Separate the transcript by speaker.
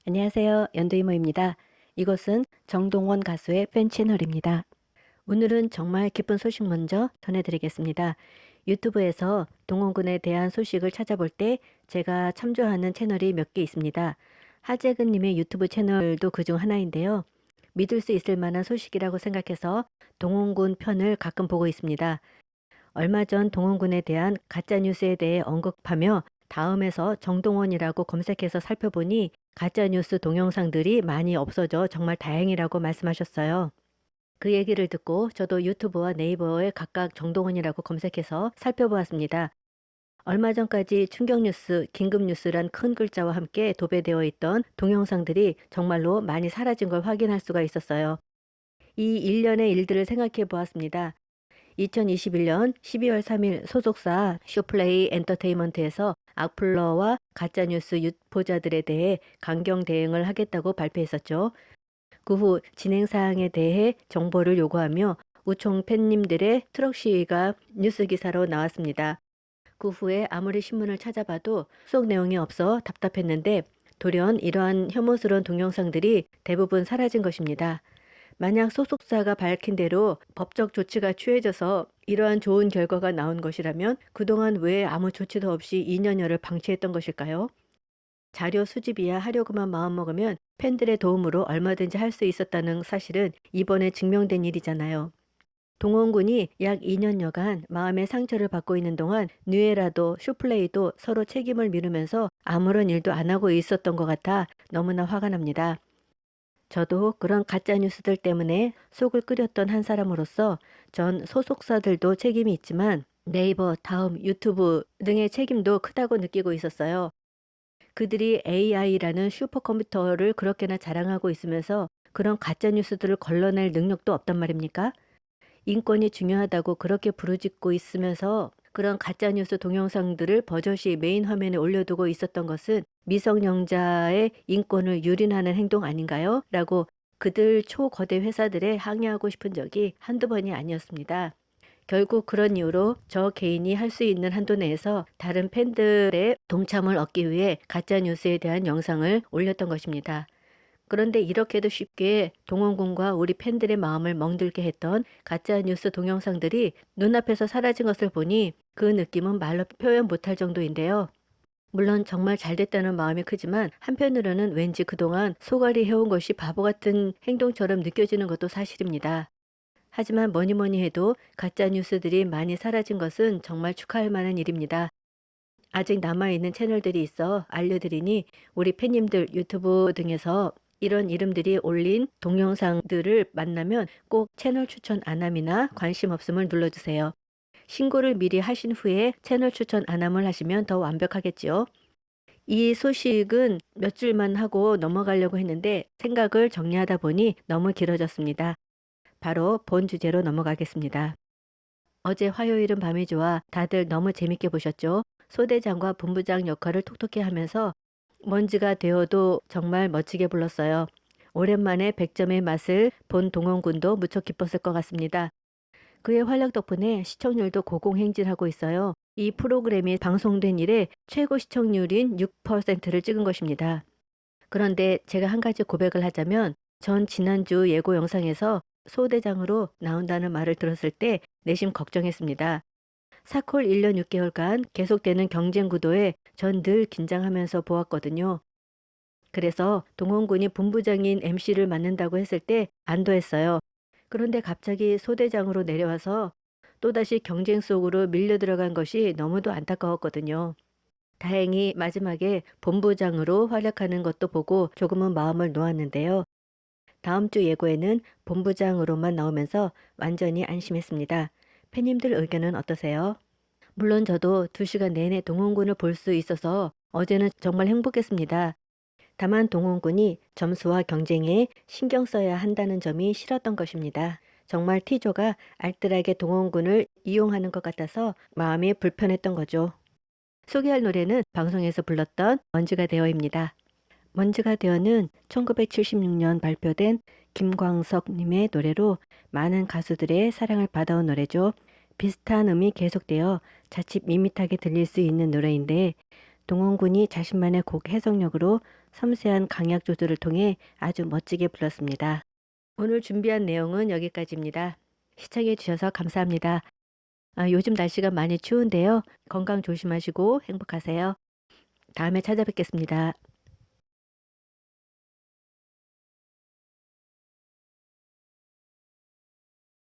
Speaker 1: 안녕하세요. 연두이모입니다. 이곳은 정동원 가수의 팬 채널입니다. 오늘은 정말 기쁜 소식 먼저 전해드리겠습니다. 유튜브에서 동원군에 대한 소식을 찾아볼 때 제가 참조하는 채널이 몇 개 있습니다. 하재근님의 유튜브 채널도 그중 하나인데요. 믿을 수 있을 만한 소식이라고 생각해서 동원군 편을 가끔 보고 있습니다. 얼마 전 동원군에 대한 가짜뉴스에 대해 언급하며 다음에서 정동원이라고 검색해서 살펴보니 가짜뉴스 동영상들이 많이 없어져 정말 다행이라고 말씀하셨어요. 그 얘기를 듣고 저도 유튜브와 네이버에 각각 정동원이라고 검색해서 살펴보았습니다. 얼마 전까지 충격뉴스, 긴급뉴스란 큰 글자와 함께 도배되어 있던 동영상들이 정말로 많이 사라진 걸 확인할 수가 있었어요. 이 일련의 일들을 생각해 보았습니다. 2021년 12월 3일 소속사 쇼플레이 엔터테인먼트에서 악플러와 가짜뉴스 유포자들에 대해 강경 대응을 하겠다고 발표했었죠. 그 후 진행 사항에 대해 정보를 요구하며 우총 팬님들의 트럭 시위가 뉴스 기사로 나왔습니다. 그 후에 아무리 신문을 찾아봐도 속 내용이 없어 답답했는데 돌연 이러한 혐오스러운 동영상들이 대부분 사라진 것입니다. 만약 소속사가 밝힌 대로 법적 조치가 취해져서 이러한 좋은 결과가 나온 것이라면 그동안 왜 아무 조치도 없이 2년여를 방치했던 것일까요? 자료 수집이야 하려고만 마음먹으면 팬들의 도움으로 얼마든지 할 수 있었다는 사실은 이번에 증명된 일이잖아요. 동원군이 약 2년여간 마음의 상처를 받고 있는 동안 뉴에라도 슈플레이도 서로 책임을 미루면서 아무런 일도 안 하고 있었던 것 같아 너무나 화가 납니다. 저도 그런 가짜 뉴스들 때문에 속을 끓였던 한 사람으로서 전 소속사들도 책임이 있지만 네이버, 다음, 유튜브 등의 책임도 크다고 느끼고 있었어요. 그들이 AI라는 슈퍼컴퓨터를 그렇게나 자랑하고 있으면서 그런 가짜 뉴스들을 걸러낼 능력도 없단 말입니까? 인권이 중요하다고 그렇게 부르짖고 있으면서 그런 가짜뉴스 동영상들을 버젓이 메인 화면에 올려두고 있었던 것은 미성년자의 인권을 유린하는 행동 아닌가요? 라고 그들 초거대 회사들에 항의하고 싶은 적이 한두 번이 아니었습니다. 결국 그런 이유로 저 개인이 할 수 있는 한도 내에서 다른 팬들의 동참을 얻기 위해 가짜뉴스에 대한 영상을 올렸던 것입니다. 그런데 이렇게도 쉽게 동원군과 우리 팬들의 마음을 멍들게 했던 가짜뉴스 동영상들이 눈앞에서 사라진 것을 보니 그 느낌은 말로 표현 못할 정도인데요. 물론 정말 잘 됐다는 마음이 크지만 한편으로는 왠지 그동안 소갈이 해온 것이 바보 같은 행동처럼 느껴지는 것도 사실입니다. 하지만 뭐니 해도 가짜뉴스들이 많이 사라진 것은 정말 축하할 만한 일입니다. 아직 남아있는 채널들이 있어 알려드리니 우리 팬님들 유튜브 등에서 이런 이름들이 올린 동영상들을 만나면 꼭 채널 추천 안함이나 관심 없음을 눌러주세요. 신고를 미리 하신 후에 채널 추천 안함을 하시면 더 완벽하겠지요. 이 소식은 몇 줄만 하고 넘어가려고 했는데 생각을 정리하다 보니 너무 길어졌습니다. 바로 본 주제로 넘어가겠습니다. 어제 화요일은 밤이 좋아 다들 너무 재밌게 보셨죠? 소대장과 본부장 역할을 톡톡히 하면서 먼지가 되어도 정말 멋지게 불렀어요. 오랜만에 100점의 맛을 본 동원군도 무척 기뻤을 것 같습니다. 그의 활약 덕분에 시청률도 고공행진하고 있어요. 이 프로그램이 방송된 이래 최고 시청률인 6%를 찍은 것입니다. 그런데 제가 한 가지 고백을 하자면 전 지난주 예고 영상에서 소대장으로 나온다는 말을 들었을 때 내심 걱정했습니다. 사콜 1년 6개월간 계속되는 경쟁 구도에 전 늘 긴장하면서 보았거든요. 그래서 동원군이 본부장인 MC를 맡는다고 했을 때 안도했어요. 그런데 갑자기 소대장으로 내려와서 또다시 경쟁 속으로 밀려 들어간 것이 너무도 안타까웠거든요. 다행히 마지막에 본부장으로 활약하는 것도 보고 조금은 마음을 놓았는데요. 다음 주 예고에는 본부장으로만 나오면서 완전히 안심했습니다. 팬님들 의견은 어떠세요? 물론 저도 2시간 내내 동원군을 볼 수 있어서 어제는 정말 행복했습니다. 다만 동원군이 점수와 경쟁에 신경 써야 한다는 점이 싫었던 것입니다. 정말 티조가 알뜰하게 동원군을 이용하는 것 같아서 마음이 불편했던 거죠. 소개할 노래는 방송에서 불렀던 먼지가 되어입니다. 먼지가 되어는 1976년 발표된 김광석님의 노래로 많은 가수들의 사랑을 받아온 노래죠. 비슷한 음이 계속되어 자칫 밋밋하게 들릴 수 있는 노래인데 동원군이 자신만의 곡 해석력으로 섬세한 강약 조절을 통해 아주 멋지게 불렀습니다. 오늘 준비한 내용은 여기까지입니다. 시청해 주셔서 감사합니다. 요즘 날씨가 많이 추운데요. 건강 조심하시고 행복하세요. 다음에 찾아뵙겠습니다.